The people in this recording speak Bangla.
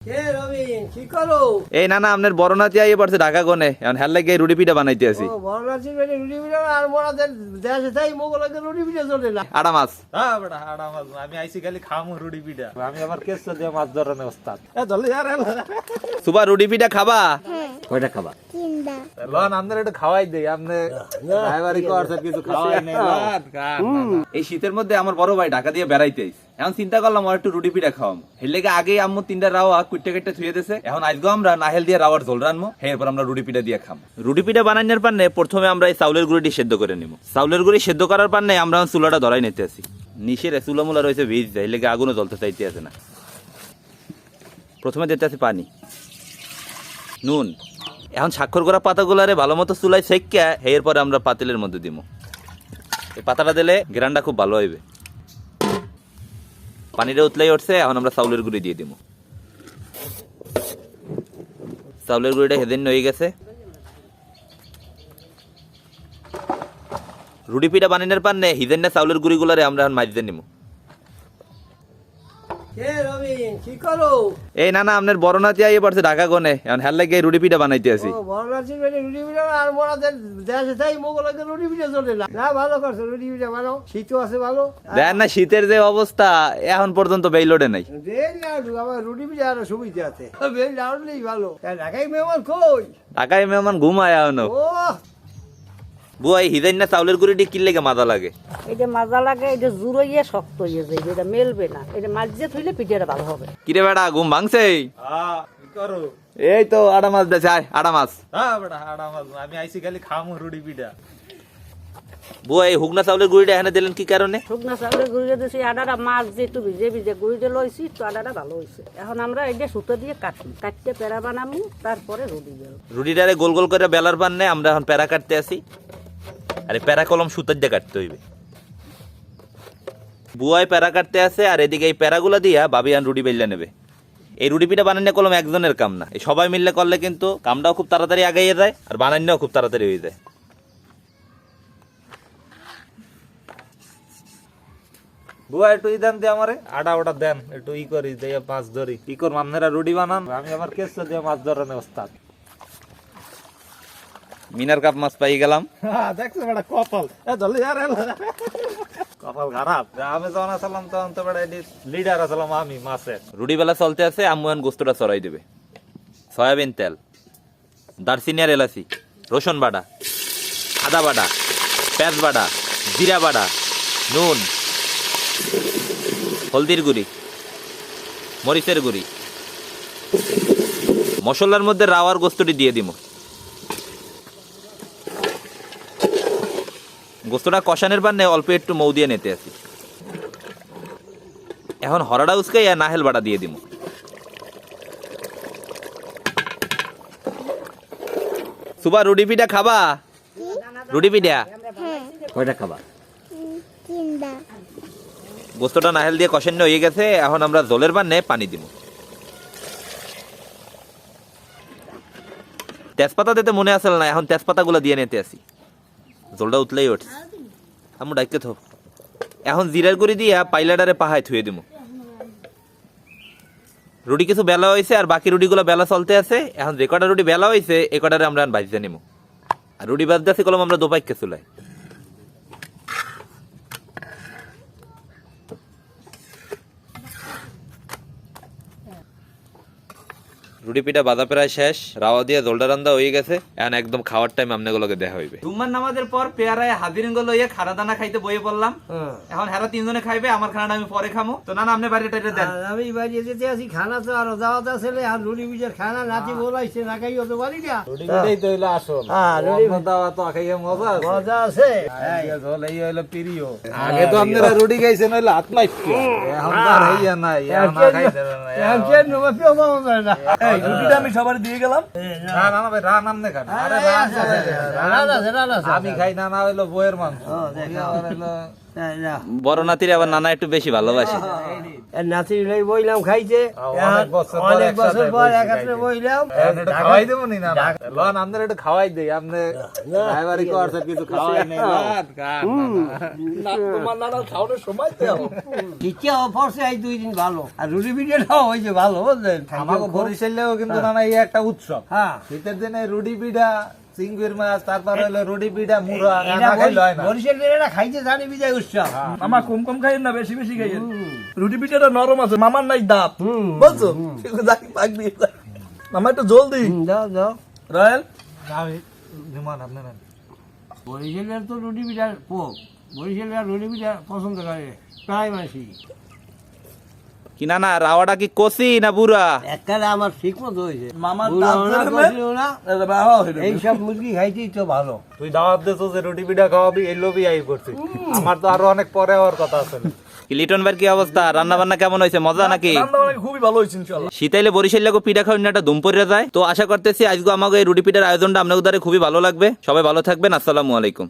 এই না না আপনার বড় নাতি আইয়ে পড়ছে ঢাকা কোনে এখন হেল লাগে রুটি পিঠা বানাইতে আছি বড় নাতি মানে রুটি পিঠা আর মোরাদের দেশে তাই মোগলকে রুটি পিঠা চলে না আড়া মাছ হ্যাঁ বেটা আড়া মাছ আমি আইছি খালি খামু রুটি পিঠা আমি আবার কেসটা দিয়ে মাছ ধরানো ওস্তাদ এ ধরলে यार সুবা রুটি পিঠা খাবা কয়টা খাবা তিনটা লন আমাদের একটু খাওয়াই দেই আপনি ড্রাইভারি করছে কিছু খাওয়াই নেই এই শীতের মধ্যে আমার বড় ভাই ঢাকা দিয়ে বেড়াইতে আইছে এখন চিন্তা করলাম আর একটু রুটি পিঠা খাওয়াম হের লেগে আগেই আম্মু তিনটা রাওয়া কুইটে কেটে থুয়ে দিয়েছে এখন আজকেও আমরা নাহেল দিয়ে রাওয়ার ঝোল রানবো এরপর আমরা রুটি পিঠা দিয়ে খাম রুটি পিঠা বানানোর পান্নে প্রথমে আমরা এই চাউলের গুঁড়িটি সেদ্ধ করে নিব চাউলের গুঁড়ি সেদ্ধ করার পান্নে আমরা চুলাটা ধরাই নিতে আসি নিচের চুলা মুলা রয়েছে ভিজ যায় লেগে আগুনও জ্বলতে চাইতে আছে না প্রথমে দিতে আছে পানি নুন এখন স্বাক্ষর করা পাতাগুলারে ভালো মতো চুলাই সেঁকা এরপরে আমরা পাতিলের মধ্যে দিব এই পাতাটা দিলে গ্রানটা খুব ভালো হইবে পানিটা উতলাই উঠছে এখন আমরা চাউলের গুঁড়ি দিয়ে দিব চাউলের গুঁড়িটা হেদিন হয়ে গেছে রুটি পিঠা বানানোর পান্নে হিদেন না চাউলের গুঁড়িগুলারে আমরা এখন মাঝে নিব এই না না আপনার বড় নাতি আইয়ে পড়ছে ঢাকা কোনে এখন হেল লাগে রুটি পিঠা বানাইতে আছি বড় নাতি মানে রুটি পিঠা আর মোরাদের দেশে তাই মোগলকে রুটি পিঠা চলে না না ভালো করছে রুটি পিঠা ভালো শীতও আছে ভালো দেন না শীতের যে অবস্থা এখন পর্যন্ত বেইলোডে নাই বেল লাডু আমার রুটি পিঠা আরো সুবিধা আছে বেল লাডুলেই ভালো ঢাকাই মেহমান কই ঢাকায় মেহমান ঘুমায় এখনো ও বুয়া এই হিদেন না চাউলের গুঁড়িটি কি লেগে মাথা লাগে এটা মাজা লাগে এটা জুড়াইয়ে শক্ত হয়ে যাবে এটা মেলবে না এটা মাঝে থইলে পিঠাটা ভালো হবে কিরে বেটা ঘুম ভাঙছে হ্যাঁ কি করো এই তো আড়া মাছ বেছে আয় আড়া মাছ হ্যাঁ বেটা আড়া মাছ আমি আইছি খালি খামু রুটি পিঠা বুয়া এই হুগনা চাউলের গুঁড়িটা এখানে দিলেন কি কারণে শুকনা চাউলের গুঁড়িয়ে দিয়েছি আডাটা মাছ যেহেতু ভিজে ভিজে গুঁড়িতে লইছি তো আডাটা ভালো হয়েছে এখন আমরা এটা সুতো দিয়ে কাটতে পেড়া বানাবো তারপরে রুটি দেবো রুটিটারে গোল গোল করে বেলার পান্নে আমরা এখন প্যারা কাটতে আসি আরে প্যারা কলম সুতার দিয়ে কাটতে হইবে বুয়ায় প্যারা কাটতে আসে আর এদিকে এই প্যারাগুলা দিয়া বাবি আন রুটি বেললে নেবে এই রুটি পিঠা বানানো কলম একজনের কাম না এই সবাই মিললে করলে কিন্তু কামটাও খুব তাড়াতাড়ি আগাইয়ে যায় আর বানানোও খুব তাড়াতাড়ি হয়ে যায় বুয়া একটু দেন দিয়ে আমারে আটা ওটা দেন একটু করি দিয়ে মাছ ধরি কি করব আপনারা রুটি বানান আমি আবার কেসটা দিয়ে মাছ ধরানো ওস্তাদ মিনার কাপ মাছ পাই গেলাম দেখছো বেটা কপাল এ ধরলে यार কপাল খারাপ আমি যখন আসলাম তখন তো বেটা লিডার আসলাম আমি মাছের রুটি বেলা চলতে আছে আম্মু এখন গোস্তটা চড়াই দেবে সয়াবিন তেল দারচিনি আর এলাচি রসুন বাটা আদা বাটা পেঁয়াজ বাটা জিরা বাটা নুন হলদির গুঁড়ি মরিচের গুঁড়ি মশলার মধ্যে রাওয়ার গোস্তটি দিয়ে দিব গোস্তটা কষানোর পান্নে অল্প একটু মৌ দিয়ে নিতে আসি এখন হরাডা উসকে নাহেল বাটা দিয়ে দিব সুবা রুটি পিঠা খাবা রুটি পিঠা কয়টা খাবা তিনটা গোস্তটা নাহেল দিয়ে কষানো হয়ে গেছে এখন আমরা জলের পান্নে পানি দিব তেজপাতা দিতে মনে আসল না এখন তেজপাতা গুলো দিয়ে নিতে আসি জলটা উতলেই উঠছে আমি ডাইকে থো এখন জিরার গুঁড়ি দিয়া পাইলাডারে পাহায় থুয়ে দিব রুটি কিছু বেলা হয়েছে আর বাকি রুটিগুলো বেলা চলতে আছে এখন যে কটা রুটি বেলা হয়েছে এ কটারে আমরা ভাজতে নিব আর রুটি ভাজতে আছি কলম আমরা দোপাইকে চুলাই রুটি পিঠা বাজা প্রায় শেষ রাওয়া দিয়ে জলটা রান্দা হয়ে গেছে এখন একদম খাওয়ার টাইম আপনাগুলোকে দেখা হইবে জুম্মার নামাজের পর পেয়ারায় হাজিরিন গুলো ইয়ে খানা দানা খাইতে বইয়ে পড়লাম এখন হেরা তিনজনে খাইবে আমার খানাটা আমি পরে খামো তো না আপনি বাড়ি টাইটে দেন আমি বাড়ি যেতে আছি খানা তো আরো যাওয়া ছেলে আর রুটি পিঠার খানা নাতি বলাইছে না খাই হতে পারি না রুটি পিঠাই তো হইলো আসল আপনার দাওয়া তো খাইয়ে মজা আছে মজা আছে জল এই হইলো প্রিয় আগে তো আপনারা রুটি খাইছেন হইলো হাত মাইছে এখন তো আর হইয়া নাই এখন না খাইছেন না এখন কেন নবা পেও পাওয়া যায় না এই রুটিটা আমি সবার দিয়ে গেলাম না না না ভাই রান আমনে খান আরে রান রান আছে আমি খাই না না হইলো বইয়ের মাংস বড় নাতির আবার নানা একটু বেশি ভালোবাসে। নাতি লই বইলাম খাইছে অনেক বছর পর অনেক বছর একসাথে পর বসে একসাথে বইলাম একটু খাওয়াই দেবো নি না লন আপনার একটু খাওয়াই দেই আপনি ড্রাইভারি করছে কিছু খাওয়াই নেই তোমার নানার খাওয়ানোর সময় তো শিক্ষা পড়ছে এই 2 দিন ভালো আর রুটি পিঠাটাও হয়েছে ভালো বুঝলেন আমাকে বরিশালেও কিন্তু নানা এই একটা উৎসব হ্যাঁ শীতের দিনে রুটি পিঠা চিংড়ির মাছ তারপর হলো রুটি পিঠা মুড়া না খাইলে হয় না বরিশালের এরা খাইছে জানি বিজয় উৎসব মামা কম কম খাইয়েন না বেশি বেশি খাইয়েন রুটি পিঠাটা নরম আছে মামার নাই দাঁত বুঝছো সেগুলো যাই পাক দিয়ে যায়। মামা একটু জলদি দাও দাও রয়েল আমি নিমান আপনার বরিশালের তো রুটি পিঠার পোক বরিশালের রুটি পিঠা পছন্দ করে প্রায় মাসি কি নানা রাওয়াটা কি কষি না বুড়া? একবারে আমার ঠিক মতো হয়েছে মামার বুড়ো দাঁত না, ধরবে? কচিও না, বাবা হইলো এইসব মুরগি খাইতেই তো ভালো তুই দাওয়াত দিছো যে রুটি পিঠা খাওয়াবি এই লোভই আই করছি আমার তো আরো অনেক পরে হওয়ার কথা আছে কি লিটন ভাইয়ের কি অবস্থা? রান্না বান্না কেমন হয়েছে? মজা নাকি? রান্না বান্না খুবই ভালো হয়েছে ইনশাআল্লাহ। শীতাইলে বরিশাল লাগো পিঠা খাওয়ার একটা ধুম পড়ে যায়। তো আশা করতেছি আজকে আমাকে এই রুটি পিঠার আয়োজনটা আপনাদের দ্বারা খুবই ভালো লাগবে। সবাই ভালো থাকবেন। আসসালামু আলাইকুম।